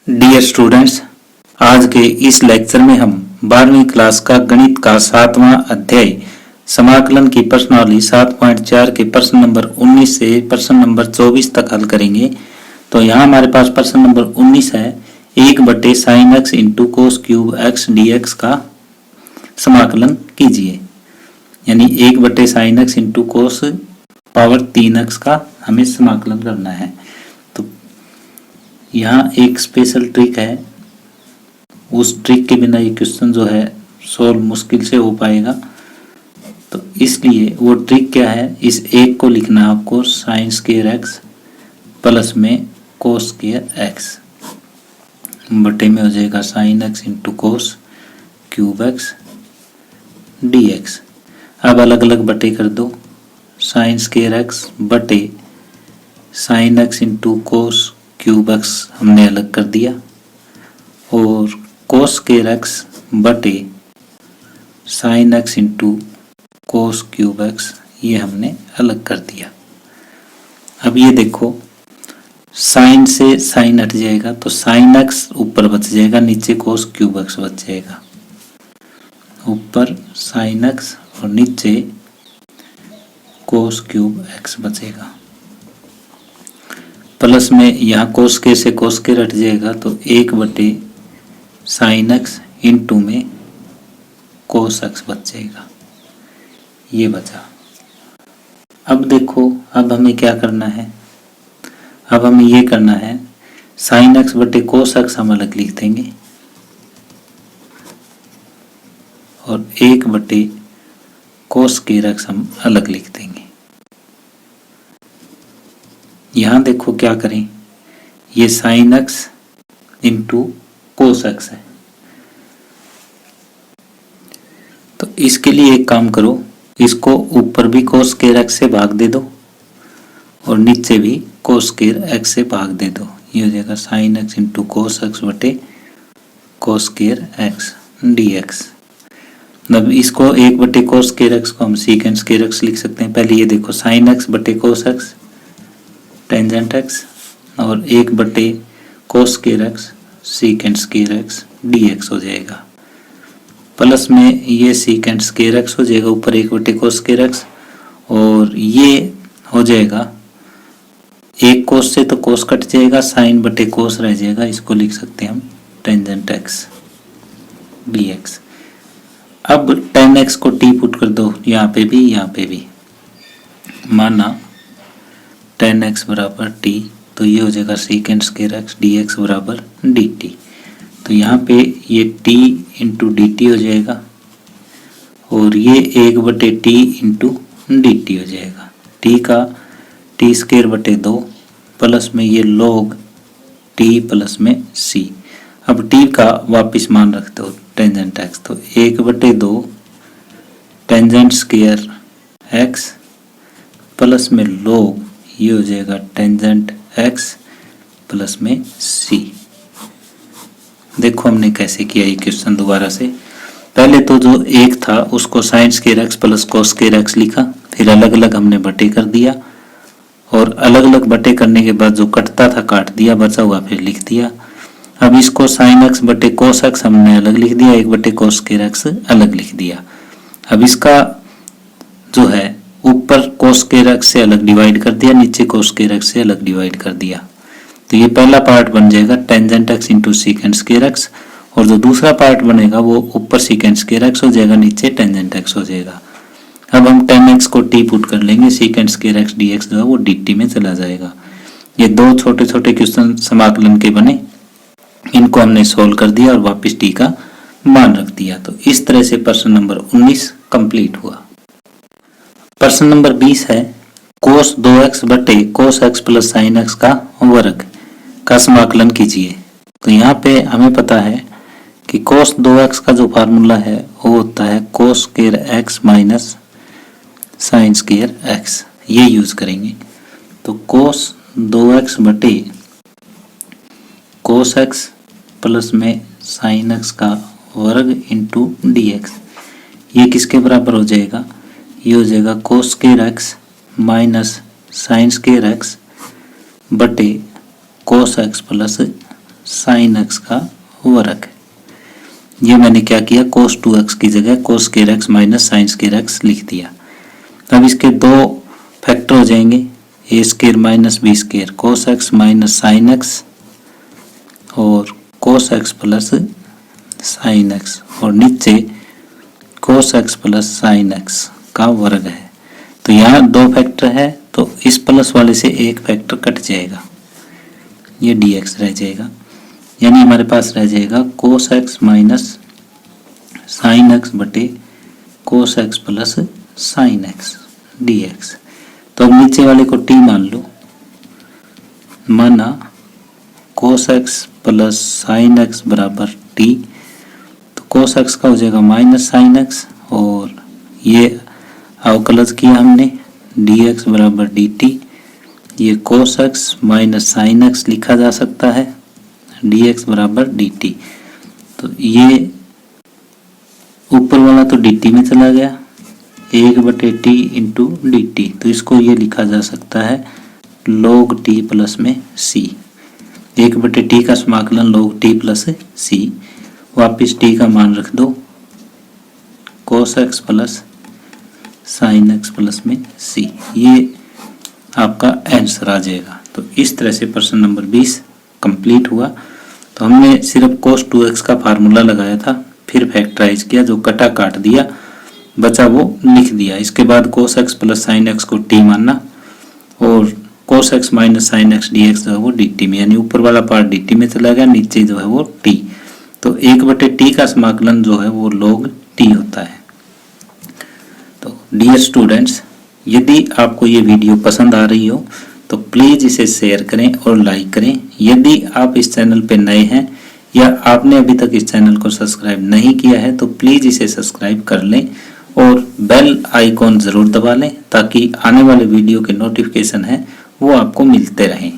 Dear students, आज के इस लेक्चर में हम 12वीं क्लास का गणित का 7वां अध्याय समाकलन की प्रश्नावली 7.4 के प्रश्न नंबर 19 से प्रश्न नंबर 24 तक हल करेंगे। तो यहाँ हमारे पास प्रश्न नंबर 19 है, 1/sin x into cos cube x dx का समाकलन कीजिए। यानी 1/sin x into cos power 3x का हमें समाकलन करना है। तो यहाँ एक स्पेशल ट्रिक है, उस ट्रिक के बिना ये क्वेश्चन जो है सॉल्व मुश्किल से हो पाएगा। तो इसलिए वो ट्रिक क्या है, इस एक को लिखना है आपको साइन स्क्वायर एक्स प्लस में कोस स्क्वायर एक्स बटे में हो जाएगा sine x into cos cube x d x. अब अलग अलग बटे कर दो, साइन स्क्वायर एक्स बटे sign x into cos cube x हमने अलग कर दिया और कोस स्क्वायर एक्स बटे sign x into cos cube x ये हमने अलग कर दिया। अब ये देखो, साइन से साइन हट जाएगा तो साइन एक्स ऊपर बच जाएगा, नीचे कोस क्यूब एक्स बच जाएगा। ऊपर साइन एक्स और नीचे कोस क्यूब एक्स बचेगा। प्लस में यहाँ कोस के से कोस के हट जाएगा तो 1/sin x इंटू में कोस एक्स बच जाएगा, ये बचा। अब देखो, अब हमें क्या करना है, अब हमें ये करना है साइन एक्स बटे कोस एक्स हम अलग लिख देंगे और 1/cos एक्स हम अलग लिख देंगे। यहाँ देखो क्या करें, ये sign x into cos x है, तो इसके लिए एक काम करो, इसको ऊपर भी कोस स्क्वायर एक्स से भाग दे दो और नीचे भी कोस स्क्वायर एक्स से भाग दे दो। ये हो जाएगा sine x into cos x बटे cos square x d x. मतलब इसको 1/cos स्क्वायर एक्स को हम सीकेंट स्क्वायर एक्स लिख सकते हैं। पहले ये देखो, साइन एक्स बटे कोस एक्स टेंजेंट एक्स और 1/cos square x secant square x d x हो जाएगा। प्लस में ये सीकेंट स्क्वायर एक्स हो जाएगा ऊपर 1/cos स्क्वायर एक्स और ये हो जाएगा एक कोस से तो कोस कट जाएगा, साइन बटे कोस रह जाएगा, इसको लिख सकते हैं हम टेंजेंट एक्स डी एक्स। अब tan x को t पुट कर दो, यहाँ पे भी यहाँ पे भी, माना tan x बराबर t, तो ये हो जाएगा secant square x d x बराबर डी टी। तो यहाँ पे ये t इंटू डी टी हो जाएगा और ये 1/t इंटू डी टी हो जाएगा। t का t स्क्वायर बटे 2 प्लस में ये log t प्लस में c। अब t का वापिस मान रखते हो टेंजेंट एक्स, तो 1/2 टेंजेंट स्क्वायर एक्स प्लस में log ये हो जाएगा टेंजेंट एक्स प्लस में c। देखो हमने कैसे किया ये क्वेश्चन दोबारा से। पहले तो जो एक था उसको sign square x plus cos square x लिखा, फिर अलग अलग हमने बटे कर दिया और अलग अलग बटे करने के बाद जो कटता था काट दिया, बचा हुआ फिर लिख दिया। अब इसको साइन एक्स बटे कोस एक्स हमने अलग लिख दिया, 1/cos स्क्वायर एक्स अलग लिख दिया। अब इसका जो है ऊपर कोस स्क्वायर एक्स से अलग डिवाइड कर दिया, नीचे कोस स्क्वायर एक्स से अलग डिवाइड कर दिया। तो ये पहला पार्ट बन जाएगा tangent x into secant square x और जो दूसरा पार्ट बनेगा वो ऊपर सीकेंट स्क्वायर एक्स हो जाएगा, नीचे टेंजेंट एक्स हो जाएगा। अब हम tan x को t पुट कर लेंगे, secant square x d x जो है वो डी टी में चला जाएगा। ये दो छोटे छोटे क्वेश्चन समाकलन के बने, इनको हमने सोल्व कर दिया और वापस t का मान रख दिया। तो इस तरह से प्रश्न नंबर 19 कंप्लीट हुआ। प्रश्न नंबर 20 है, कोस 2x बटे cos x plus sine x का वर्ग का समाकलन कीजिए। तो यहाँ पे हमें पता है कि कोस 2x का जो फार्मूला है वो होता है कोस square x minus sine square x, ये यूज करेंगे। तो कोस 2x बटे कोस एक्स प्लस में साइन एक्स का वर्ग इंटू डी एक्स, ये किसके बराबर हो जाएगा, ये हो जाएगा cos square x minus sine square x बटे cos x plus sine x का वर्ग है। ये मैंने क्या किया, cos 2x की जगह cos square x minus sine square x लिख दिया। अब इसके दो फैक्टर हो जाएंगे, A square minus B square cos x minus sine x और cos x plus sine x, और नीचे cos x plus sine x का वर्ग है। तो यहाँ दो फैक्टर है तो इस प्लस वाले से एक फैक्टर कट जाएगा, ये dx रह जाएगा, यानी हमारे पास रह जाएगा cos x minus sine x बटे cos x plus sine x dx। तो अब नीचे वाले को t मान लो, माना cos x plus sine x बराबर t, तो cos x का हो जाएगा माइनस साइन x, और ये अवकलज किया हमने dx बराबर dt, ये cos x minus sine x लिखा जा सकता है dx बराबर dt। तो ये ऊपर वाला तो dt में चला गया, 1/t इंटू dt, तो इसको ये लिखा जा सकता है log t प्लस में c, 1/t का समाकलन log t प्लस c, वापिस t का मान रख दो cos x plus sine x plus में c, ये आपका आंसर आ जाएगा। तो इस तरह से प्रश्न नंबर 20 कंप्लीट हुआ। तो हमने सिर्फ cos 2x का फार्मूला लगाया था, फिर फैक्टराइज किया, जो कटा काट दिया बचा वो लिख दिया। इसके बाद cos x plus sine x को t मानना, और cos x minus sine x dx जो है वो dt में, यानी ऊपर वाला पार्ट dt में चला गया, नीचे जो है वो t। तो 1/t का समाकलन जो है वो log t होता है। तो डियर स्टूडेंट्स, यदि आपको ये वीडियो पसंद आ रही हो तो प्लीज़ इसे शेयर करें और लाइक करें। यदि आप इस चैनल पे नए हैं या आपने अभी तक इस चैनल को सब्सक्राइब नहीं किया है तो प्लीज़ इसे सब्सक्राइब कर लें और बेल आइकॉन ज़रूर दबा लें, ताकि आने वाले वीडियो के नोटिफिकेशन है वो आपको मिलते रहें।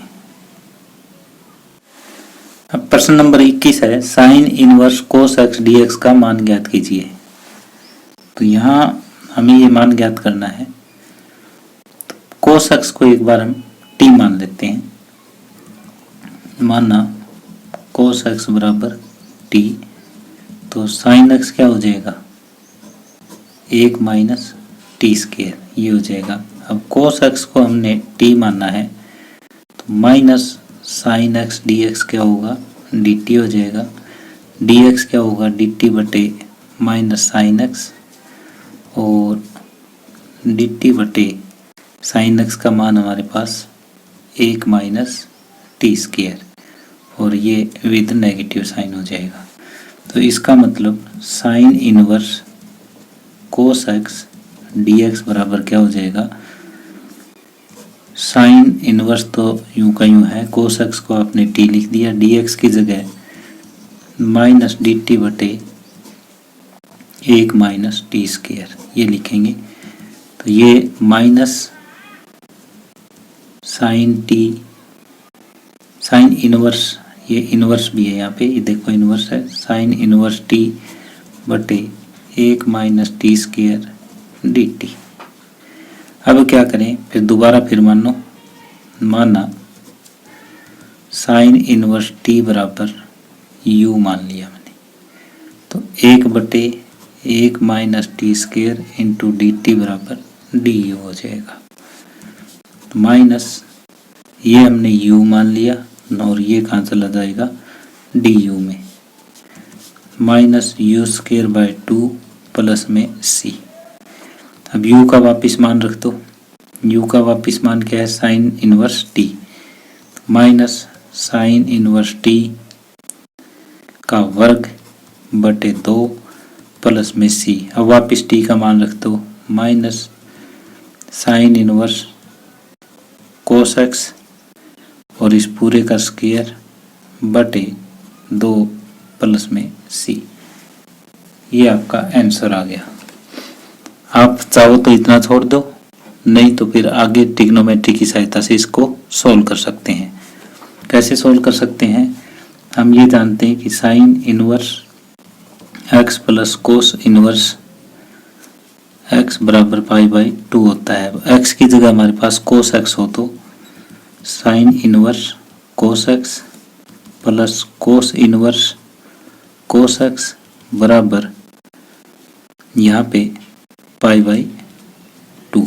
अब प्रश्न नंबर 21 है, sine inverse cos x dx का मान ज्ञात कीजिए। तो यहाँ हमें ये मान ज्ञात करना है। cos x को एक बार हम t मान लेते हैं, माना cos x बराबर t, तो sin x क्या हो जाएगा, 1 माइनस टी स्क्वायर, ये हो जाएगा। अब cos x को हमने t मानना है, तो माइनस साइन x dx क्या होगा, dt हो जाएगा, dx क्या होगा, dt बटे माइनस साइन x, और dt बटे साइन x का मान हमारे पास 1 माइनस टी स्क्वायर, और ये विद नेगेटिव साइन हो जाएगा। तो इसका मतलब sine inverse cos x dx बराबर क्या हो जाएगा, साइन इनवर्स तो यूं का यूं है, cos x को आपने t लिख दिया, dx की जगह माइनस dt बटे 1 माइनस टी स्क्वायर ये लिखेंगे। तो ये माइनस साइन इनवर्स, ये इनवर्स भी है यहाँ पे, ये देखो इनवर्स है, साइन इनवर्स t बटे 1 माइनस टी स्क्वायर dt। अब क्या करें, फिर दोबारा फिर माना साइन इनवर्स t बराबर u मान लिया मैंने, तो 1/1 minus T square into dt बराबर du हो जाएगा। तो माइनस ये हमने u मान लिया, और ये कहाँ चला जाएगा, du में, minus u square by 2 plus में c। अब u का वापिस मान रख दो, u का वापिस मान क्या है, sine inverse t, minus sine inverse t का वर्ग बटे 2 प्लस में c। अब वापिस t का मान रख दो, minus sine inverse cos x और इस पूरे का स्क्वायर बटे 2 प्लस में c। ये आपका आंसर आ गया। आप चाहो तो इतना छोड़ दो, नहीं तो फिर आगे ट्रिग्नोमेट्री की सहायता से इसको सोल्व कर सकते हैं। कैसे सोल्व कर सकते हैं, हम ये जानते हैं कि sine inverse x plus cos inverse x बराबर π/2 होता है। x की जगह हमारे पास कोस x हो तो साइन इनवर्स कोस x plus cos inverse cos x बराबर यहाँ पे पाई बाई 2।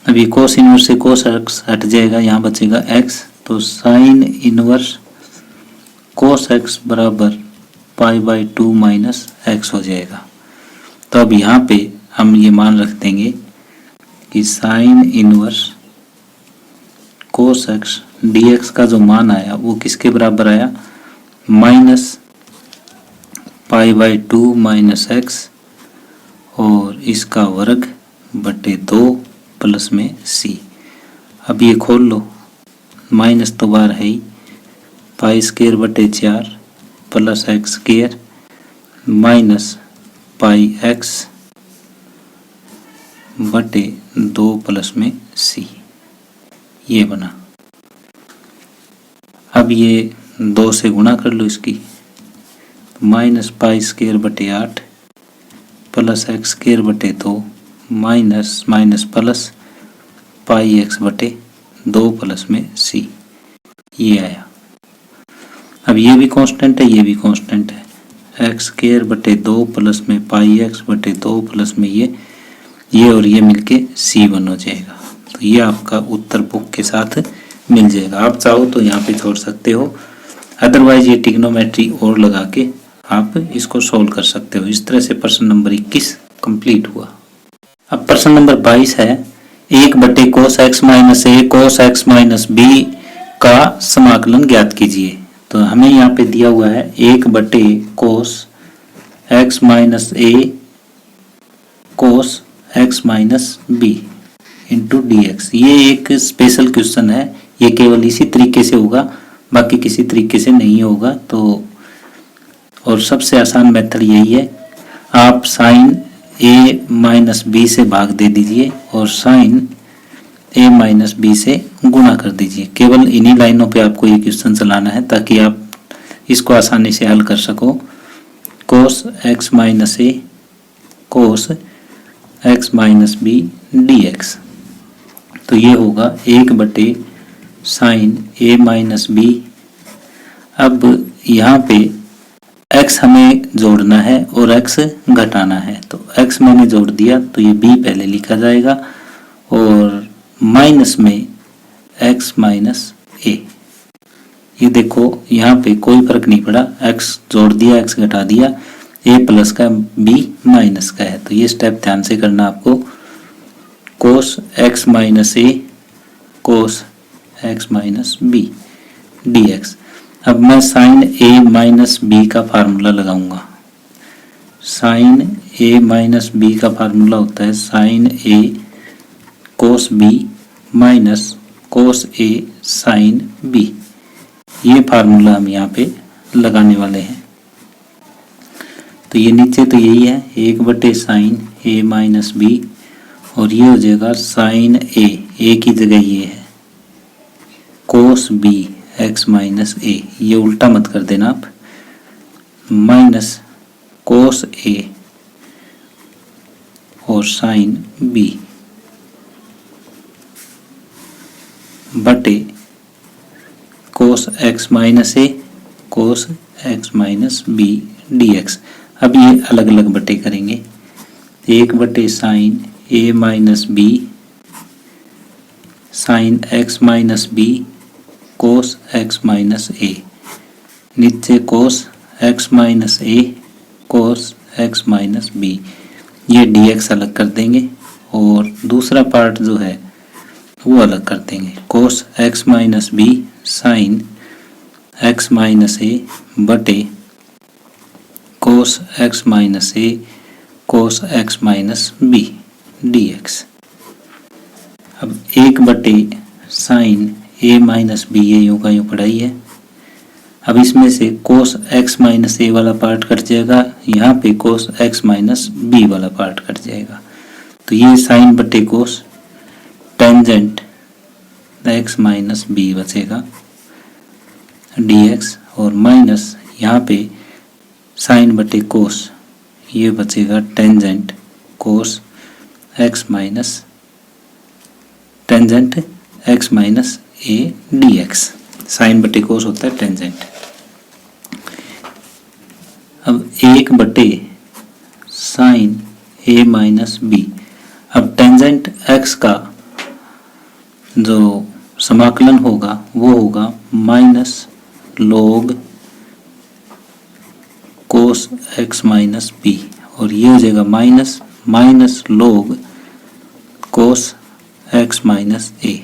अभी कोस इनवर्स से कोस एक्स हट जाएगा, यहाँ बचेगा एक्स, तो साइन इनवर्स कोस एक्स बराबर पाई बाई 2 माइनस एक्स हो जाएगा। तो अब यहाँ पे हम ये मान रख देंगे कि sine inverse cos x d x का जो मान आया वो किसके बराबर आया, minus pi by 2 minus x और इसका वर्ग बटे 2 प्लस में सी। अब ये खोल लो, माइनस तो बाहर है ही, पाई स्क्वायर बटे 4 plus x square minus pi x बटे 2 प्लस में सी, ये बना। अब ये 2 से गुणा कर लो इसकी, माइनस पाई स्क्वायर बटे 8 प्लस एक्स स्क्वायर बटे 2 minus minus plus pi x बटे 2 प्लस में सी, ये आया। अब ये भी कांस्टेंट है, ये भी कांस्टेंट है, एक्स स्क्वायर बटे 2 प्लस में पाई एक्स बटे 2 प्लस में ये और ये मिलके C1 हो जाएगा। तो ये आपका उत्तर बुक के साथ मिल जाएगा। आप चाहो तो यहाँ पे छोड़ सकते हो, अदरवाइज ये ट्रिग्नोमेट्री और लगा के आप इसको सोल्व कर सकते हो। इस तरह से प्रश्न नंबर 21 कंप्लीट हुआ। अब प्रश्न नंबर 22 है, 1 बटे कोस एक्स माइनस ए कोस एक्स माइनस बी का समाकलन ज्ञात कीजिए। तो हमें यहाँ पे दिया हुआ है 1 बटे कोस एक्स माइनस ए cos x minus B into d x. ये एक स्पेशल क्वेश्चन है, ये केवल इसी तरीके से होगा, बाकी किसी तरीके से नहीं होगा। तो और सबसे आसान मेथड यही है, आप साइन ए माइनस बी से भाग दे दीजिए और साइन ए माइनस बी से गुणा कर दीजिए। केवल इन्हीं लाइनों पे आपको ये क्वेश्चन चलाना है ताकि आप इसको आसानी से हल कर सको। कोस एक्स माइनस ए cos x minus B D x, तो ये होगा 1 बटे साइन ए माइनस बी। अब यहाँ पे x हमें जोड़ना है और x घटाना है, तो x मैंने जोड़ दिया तो ये b पहले लिखा जाएगा और माइनस में x माइनस ए। ये देखो यहाँ पे कोई फर्क नहीं पड़ा, x जोड़ दिया x घटा दिया, a प्लस का b माइनस का है। तो ये स्टेप ध्यान से करना आपको, कोस x माइनस ए cos x minus B D x. अब मैं साइन ए माइनस बी का फार्मूला लगाऊंगा। साइन ए माइनस बी का फार्मूला होता है sine A cos B minus cos A sine B. ये फार्मूला हम यहाँ पे लगाने वाले हैं। तो ये नीचे तो यही है 1 बटे साइन ए माइनस बी और ये हो जाएगा साइन ए की जगह ये है कोस बी एक्स माइनस ए, ये उल्टा मत कर देना आप, माइनस कोस ए और साइन बी बटे कोस एक्स माइनस ए cos x minus B D x. अब ये अलग अलग बटे करेंगे, 1 बटे sine A minus b sine x minus b cos x minus a, नीचे कोस एक्स माइनस ए कोस एक्स माइनस बी, ये डी एक्स अलग कर देंगे और दूसरा पार्ट जो है वो अलग कर देंगे, cos x minus b sine x minus a बटे कोस एक्स माइनस ए cos x minus B D x. अब 1 बटे साइन ए माइनस बी, ये यूं का यूं पढ़ाई है। अब इसमें से कोस एक्स माइनस ए वाला पार्ट कट जाएगा, यहाँ पे कोस एक्स माइनस बी वाला पार्ट कट जाएगा। तो ये साइन बटे cos tangent X minus B बचेगा डी एक्स और माइनस यहाँ पे साइन बटे कोस, ये बचेगा tangent cos x minus tangent X minus A D X. Sine बटे कोस होता है टेंजेंट। अब 1 बटे साइन ए माइनस बी। अब टेंजेंट एक्स का जो समाकलन होगा वो होगा minus log cos x minus b, और ये हो जाएगा minus log cos x minus a.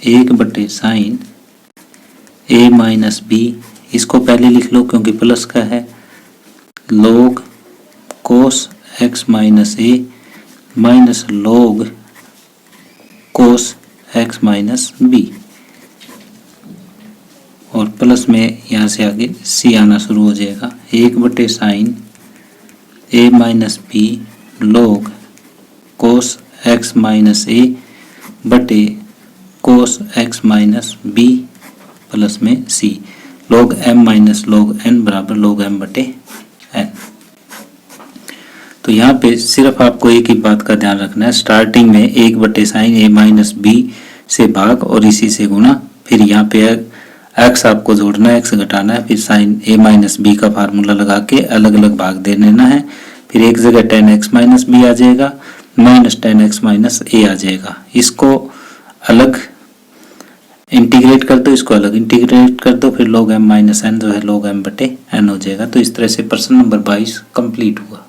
1 बटे साइन ए माइनस बी, इसको पहले लिख लो क्योंकि प्लस का है, log cos x minus a minus log cos x minus b, और प्लस में यहाँ से आगे सी आना शुरू हो जाएगा। 1 बटे sine A minus b log cos x minus a बटे cos x minus b plus में c, log m minus log n बराबर log m बटे n। तो यहाँ पे सिर्फ आपको एक ही बात का ध्यान रखना है, स्टार्टिंग में 1 बटे साइन ए माइनस बी से भाग और इसी से गुणा, फिर यहाँ पे एक्स आपको जोड़ना है, एक्स घटाना है, फिर साइन ए माइनस बी का फार्मूला लगा के अलग अलग भाग दे देना है, फिर एक जगह टेन एक्स माइनस बी आ जाएगा, माइनस टेन एक्स माइनस ए आ जाएगा। इसको अलग इंटीग्रेट कर दो, इसको अलग इंटीग्रेट कर दो, फिर log m माइनस एन जो है log m बटे n हो जाएगा। तो इस तरह से प्रश्न नंबर 22 कंप्लीट हुआ।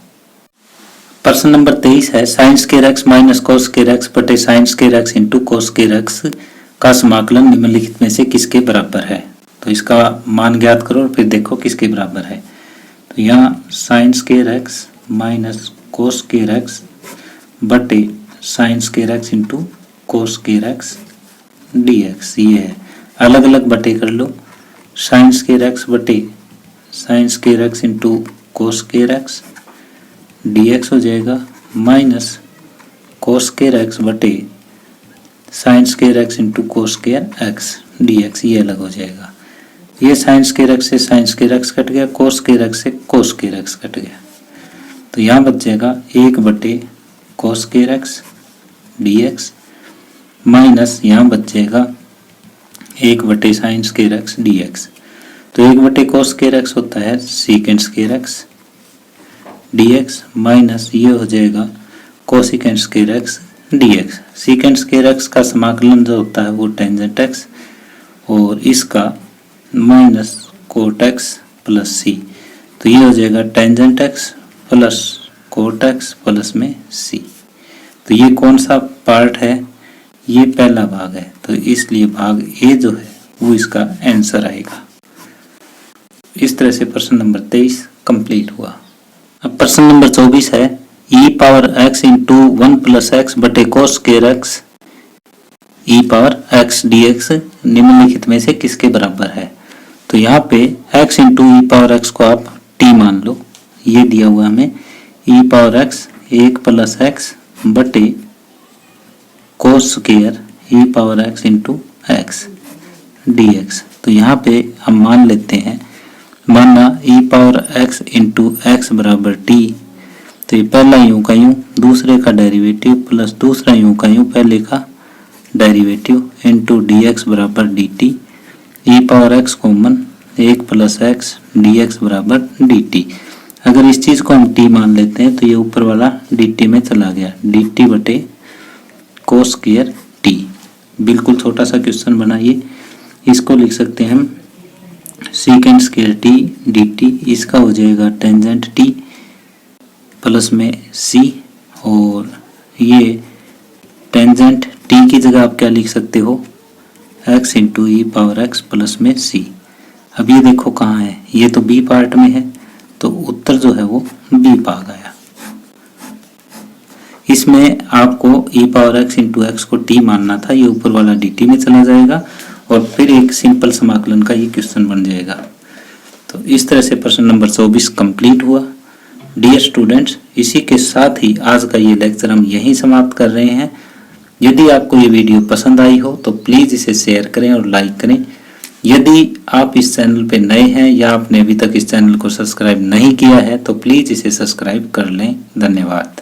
प्रश्न नंबर 23 है sine square x minus cos square x बटे sine square x into cos square x का समाकलन निम्नलिखित में से किसके बराबर है। तो इसका मान ज्ञात करो और फिर देखो किसके बराबर है। तो यहाँ sine square x minus cos square x बटे sine square x into cos square x d x, ये है। अलग अलग बटे कर लो, साइन स्क्वायर एक्स बटे sine square x into cos square x d x हो जाएगा, माइनस कोस स्क्वायर एक्स बटे sine square x into cos square x d x, ये अलग हो जाएगा। ये साइन स्क्वायर एक्स से साइन स्क्वायर एक्स कट गया, कोस स्क्वायर एक्स से कोस स्क्वायर एक्स कट गया। तो यहाँ बच जाएगा 1 बटे cos square x d x minus यहाँ बच जाएगा 1 बटे sine square x d x. तो 1 बटे कोस स्क्वायर एक्स होता है secant square x d x, minus ये हो जाएगा cosecant square x d x. Secant square x का समाकलन जो होता है वो टेंजेंट एक्स, और इसका माइनस कोट एक्स प्लस सी। तो ये हो जाएगा tangent x plus cot x plus में सी। तो ये कौन सा पार्ट है, ये पहला भाग है, तो इसलिए भाग ए जो है वो इसका आंसर आएगा। इस तरह से प्रश्न नंबर 23 कंप्लीट हुआ। अब प्रश्न नंबर 24 है e power x into 1 plus x बटे cos square x e power x dx निम्नलिखित में से किसके बराबर है। तो यहाँ पे x इंटू ई पावर x को आप t मान लो, ये दिया हुआ हमें e power x 1 plus x बटे cos square e power x into x d x. तो यहाँ पे हम मान लेते हैं, माना e power x into x बराबर t, तो ये पहला यूं का यूं दूसरे का डेरिवेटिव प्लस दूसरा यूं का यूं पहले का डेरिवेटिव इंटू डी एक्स बराबर d t. E power x common 1 plus x d x बराबर डी टी। अगर इस चीज़ को हम t मान लेते हैं तो ये ऊपर वाला डी टी में चला गया, डी टी बटे कोस स्क्वायर टी। बिल्कुल छोटा सा क्वेश्चन बनाइए, इसको लिख सकते हैं हम secant square T D T, इसका हो जाएगा टेंजेंट टी प्लस में सी, और ये टेंजेंट टी की जगह आप क्या लिख सकते हो x इंटू ई पावर एक्स प्लस में सी। अब ये देखो कहाँ है, ये तो बी पार्ट में है, तो उत्तर जो है वो बी भाग आया। इसमें आपको ई पावर एक्स इंटू एक्स को टी मानना था, ये ऊपर वाला डी टी में चला जाएगा और फिर एक सिंपल समाकलन का ये क्वेश्चन बन जाएगा। तो इस तरह से प्रश्न नंबर 24 कंप्लीट हुआ। डियर स्टूडेंट्स, इसी के साथ ही आज का ये लेक्चर हम यहीं समाप्त कर रहे हैं। यदि आपको ये वीडियो पसंद आई हो तो प्लीज़ इसे शेयर करें और लाइक करें। यदि आप इस चैनल पे नए हैं या आपने अभी तक इस चैनल को सब्सक्राइब नहीं किया है तो प्लीज़ इसे सब्सक्राइब कर लें। धन्यवाद।